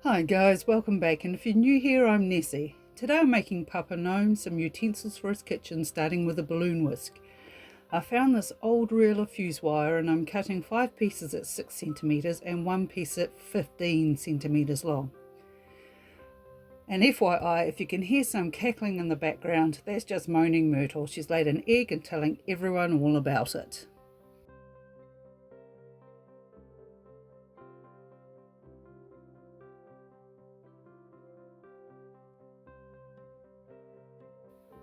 Hi guys, welcome back, and if you're new here, I'm Nessie. Today I'm making Papa Gnome some utensils for his kitchen, starting with a balloon whisk. I found this old reel of fuse wire and I'm cutting 5 pieces at 6 centimeters and 1 piece at 15 centimeters long. And FYI, if you can hear some cackling in the background, that's just moaning Myrtle. She's laid an egg and telling everyone all about it.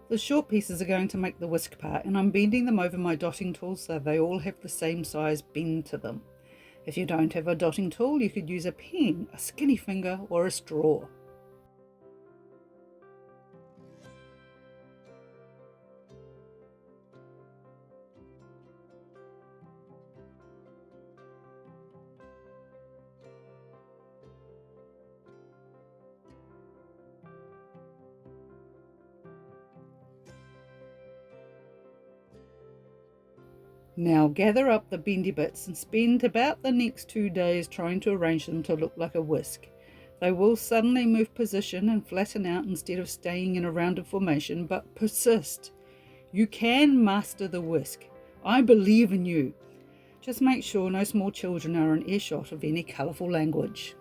The short pieces are going to make the whisk part, and I'm bending them over my dotting tool so they all have the same size bend to them. If you don't have a dotting tool, you could use a pen, a skinny finger, or a straw. Now gather up the bendy bits and spend about the next 2 days trying to arrange them to look like a whisk. They will suddenly move position and flatten out instead of staying in a rounded formation, but persist. You can master the whisk. I believe in you. Just make sure no small children are in earshot of any colourful language.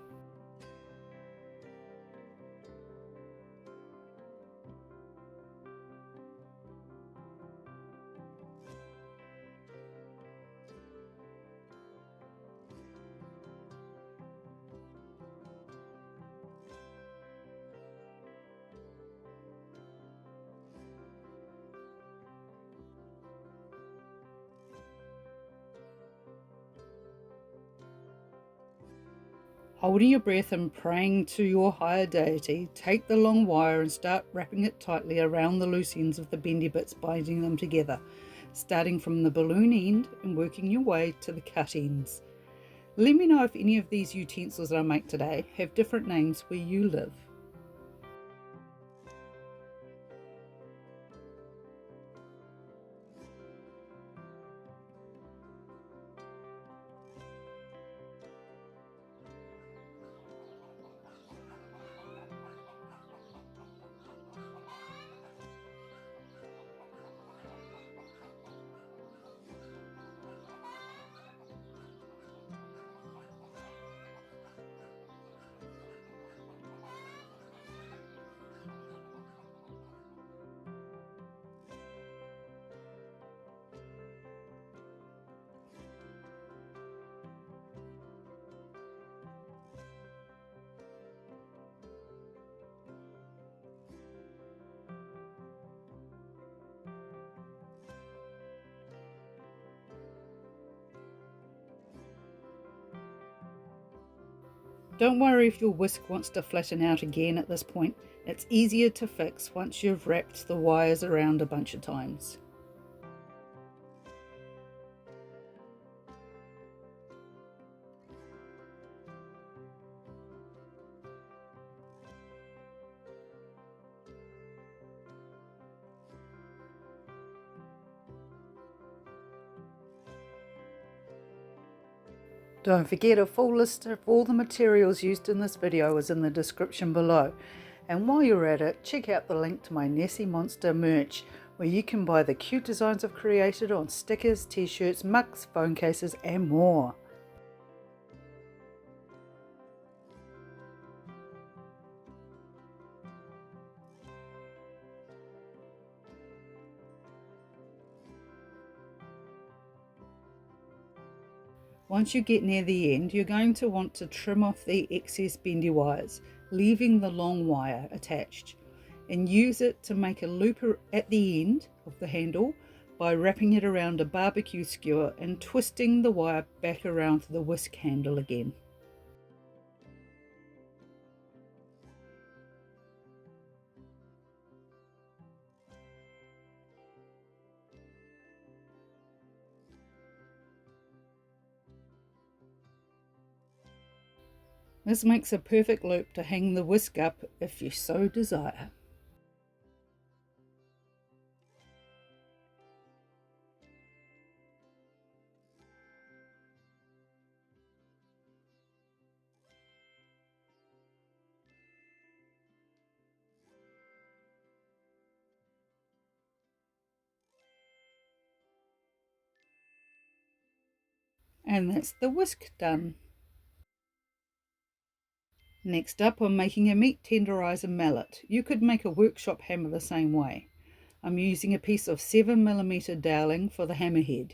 Holding your breath and praying to your higher deity, take the long wire and start wrapping it tightly around the loose ends of the bendy bits, binding them together, starting from the balloon end and working your way to the cut ends. Let me know if any of these utensils that I make today have different names where you live. Don't worry if your whisk wants to flatten out again at this point. It's easier to fix once you've wrapped the wires around a bunch of times. Don't forget, a full list of all the materials used in this video is in the description below. And while you're at it, check out the link to my Nessie Monster merch, where you can buy the cute designs I've created on stickers, t-shirts, mugs, phone cases and more. Once you get near the end, you're going to want to trim off the excess bendy wires, leaving the long wire attached, and use it to make a loop at the end of the handle by wrapping it around a barbecue skewer and twisting the wire back around the whisk handle again. This makes a perfect loop to hang the whisk up if you so desire. And that's the whisk done. Next up, I'm making a meat tenderizer mallet. You could make a workshop hammer the same way. I'm using a piece of 7mm dowelling for the hammerhead.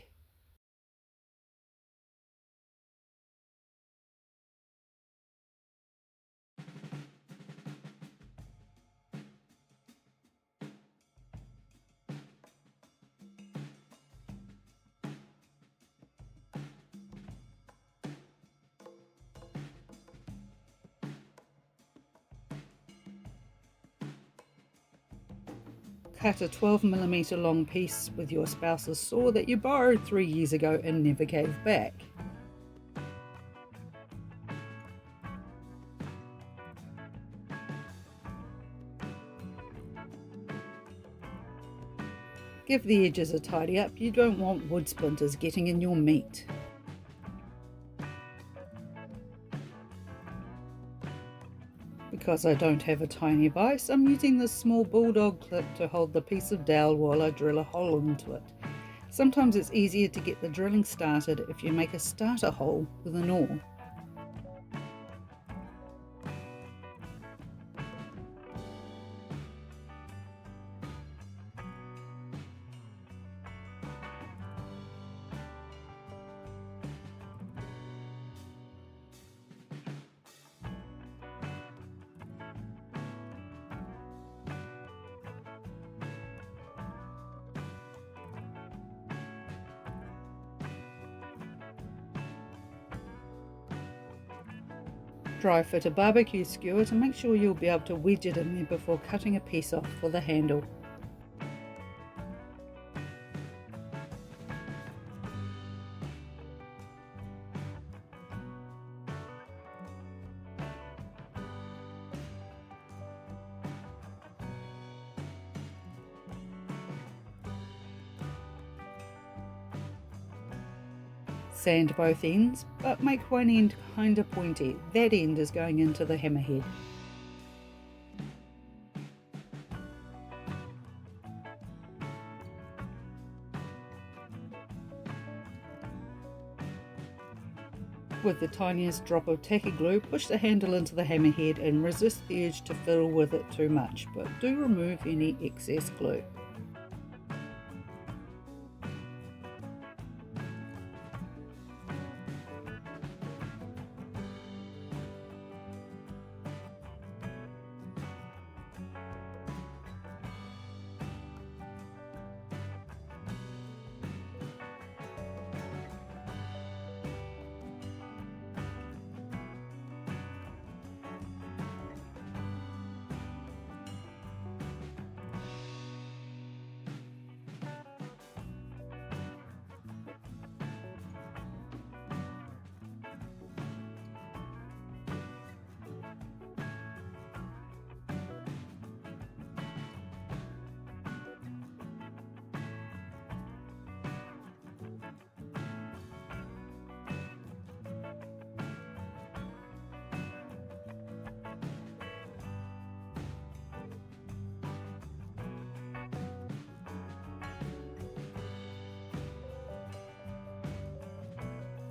Cut a 12mm long piece with your spouse's saw that you borrowed 3 years ago and never gave back. Give the edges a tidy up, you don't want wood splinters getting in your meat. Because I don't have a tiny vise, I'm using this small bulldog clip to hold the piece of dowel while I drill a hole into it. Sometimes it's easier to get the drilling started if you make a starter hole with an awl. Dry fit a barbecue skewer to make sure you'll be able to wedge it in there before cutting a piece off for the handle. Sand both ends, but make one end kinda pointy. That end is going into the hammerhead. With the tiniest drop of tacky glue, push the handle into the hammerhead and resist the urge to fiddle with it too much, but do remove any excess glue.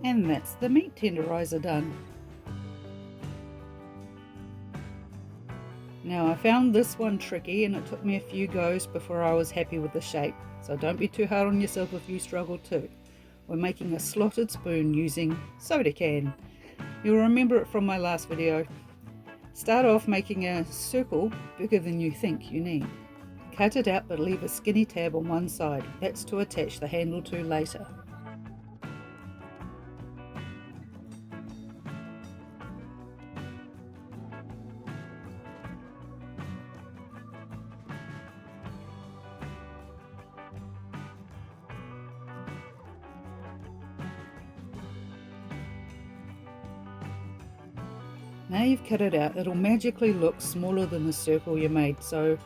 And that's the meat tenderizer done. Now I found this one tricky and it took me a few goes before I was happy with the shape, so don't be too hard on yourself if you struggle too. We're making a slotted spoon using soda can. You'll remember it from my last video. Start off making a circle bigger than you think you need. Cut it out but leave a skinny tab on one side, that's to attach the handle to later. Now you've cut it out, it'll magically look smaller than the circle you made, so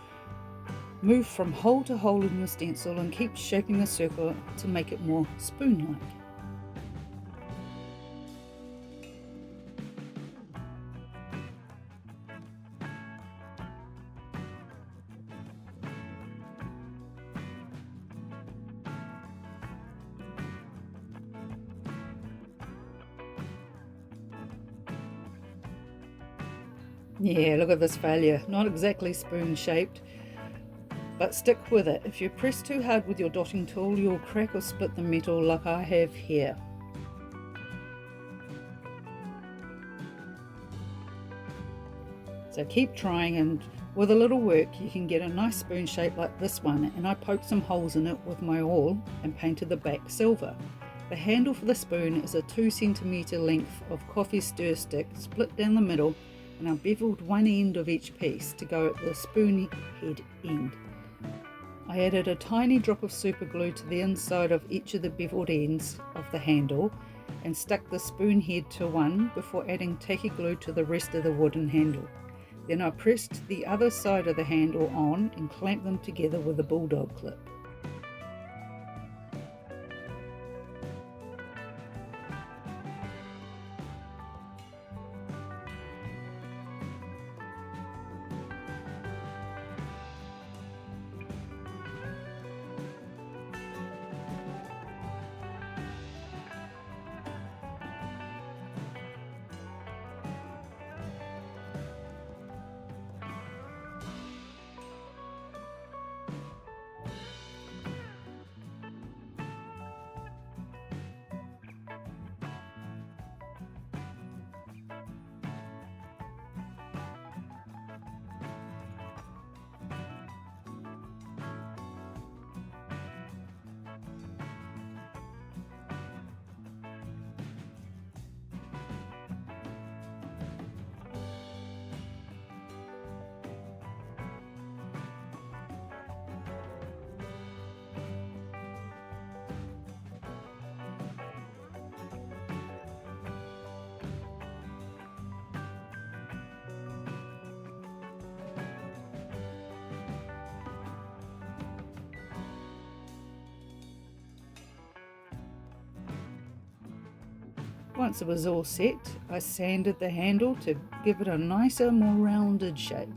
move from hole to hole in your stencil and keep shaping the circle to make it more spoon-like. Yeah, look at this failure. Not exactly spoon-shaped, but stick with it. If you press too hard with your dotting tool, you'll crack or split the metal like I have here. So keep trying, and with a little work you can get a nice spoon shape like this one, and I poked some holes in it with my awl and painted the back silver. The handle for the spoon is a 2 cm length of coffee stir stick split down the middle, and I beveled one end of each piece to go at the spoon head end. I added a tiny drop of super glue to the inside of each of the beveled ends of the handle and stuck the spoon head to one before adding tacky glue to the rest of the wooden handle. Then I pressed the other side of the handle on and clamped them together with a bulldog clip. Once it was all set, I sanded the handle to give it a nicer, more rounded shape.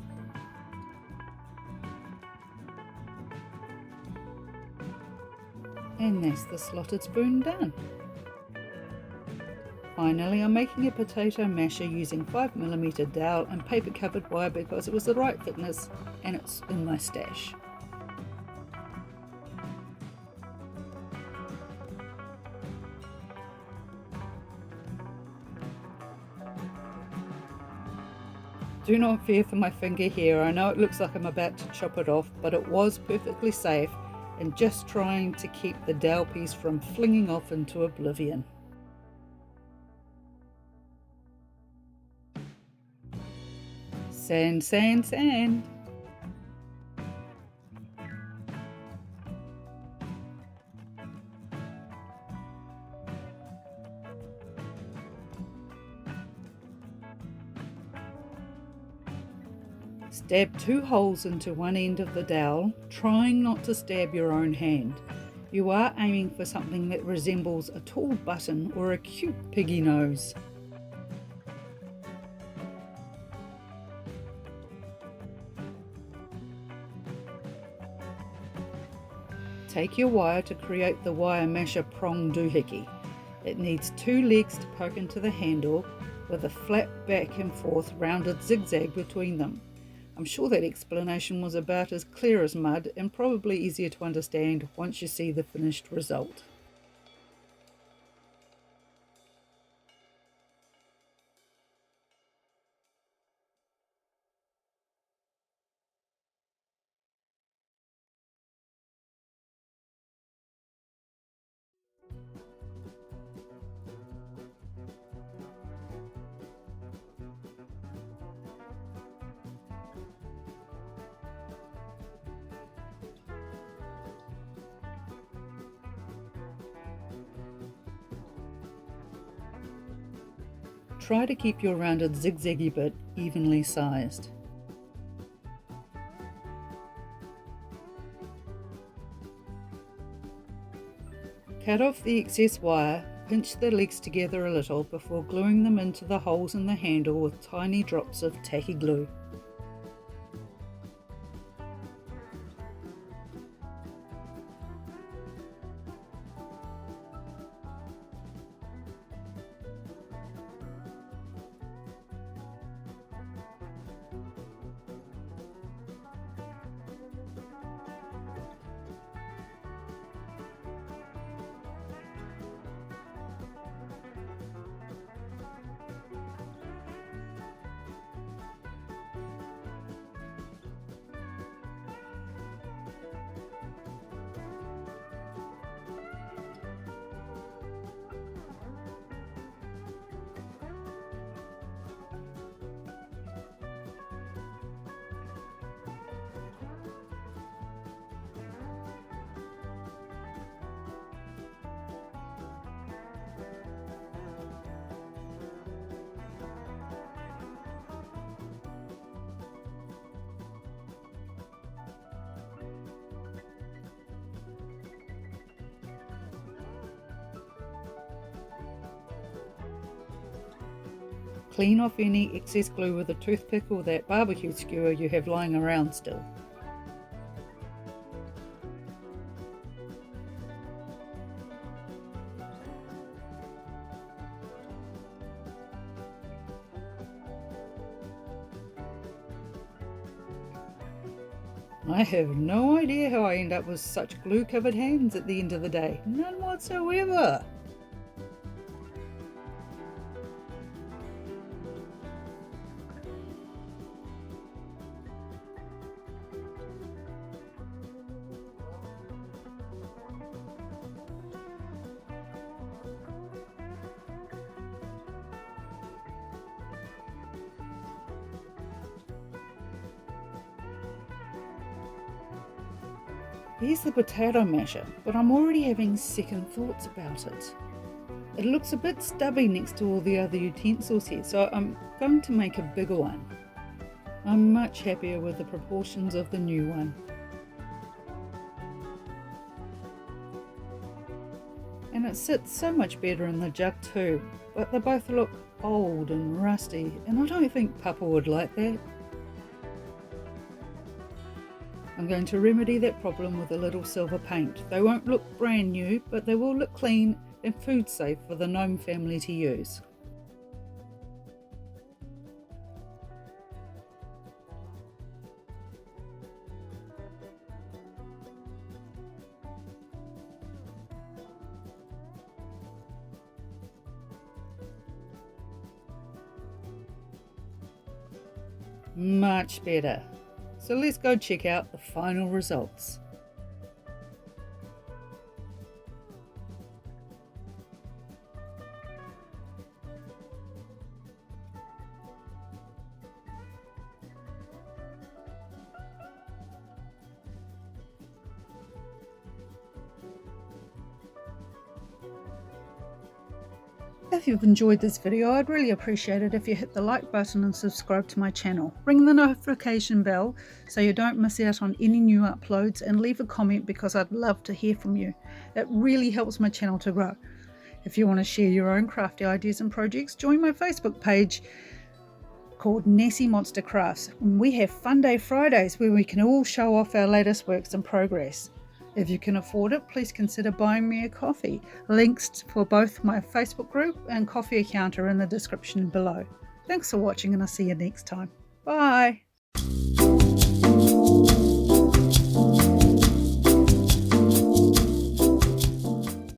And that's the slotted spoon done. Finally, I'm making a potato masher using 5mm dowel and paper covered wire because it was the right thickness and it's in my stash. Do not fear for my finger here. I know it looks like I'm about to chop it off, but it was perfectly safe and just trying to keep the dowel piece from flinging off into oblivion. Sand, sand, sand. Stab 2 holes into one end of the dowel, trying not to stab your own hand. You are aiming for something that resembles a tall button or a cute piggy nose. Take your wire to create the wire masher prong doohickey. It needs 2 legs to poke into the handle with a flat back and forth rounded zigzag between them. I'm sure that explanation was about as clear as mud and probably easier to understand once you see the finished result. Try to keep your rounded zigzaggy bit evenly sized. Cut off the excess wire, pinch the legs together a little before gluing them into the holes in the handle with tiny drops of tacky glue. Clean off any excess glue with a toothpick or that barbecue skewer you have lying around still. I have no idea how I end up with such glue-covered hands at the end of the day. None whatsoever. Here's the potato masher, but I'm already having second thoughts about it. It looks a bit stubby next to all the other utensils here, so I'm going to make a bigger one. I'm much happier with the proportions of the new one. And it sits so much better in the jug too, but they both look old and rusty, and I don't think Papa would like that. I'm going to remedy that problem with a little silver paint. They won't look brand new, but they will look clean and food safe for the gnome family to use. Much better. So let's go check out the final results. If you've enjoyed this video, I'd really appreciate it if you hit the like button and subscribe to my channel. Ring the notification bell so you don't miss out on any new uploads, and leave a comment because I'd love to hear from you. It really helps my channel to grow. If you want to share your own crafty ideas and projects, join my Facebook page called Nessie Monster Crafts. We have Fun Day Fridays where we can all show off our latest works in progress. If you can afford it, please consider buying me a coffee. Links for both my Facebook group and coffee account are in the description below. Thanks for watching, and I'll see you next time. Bye!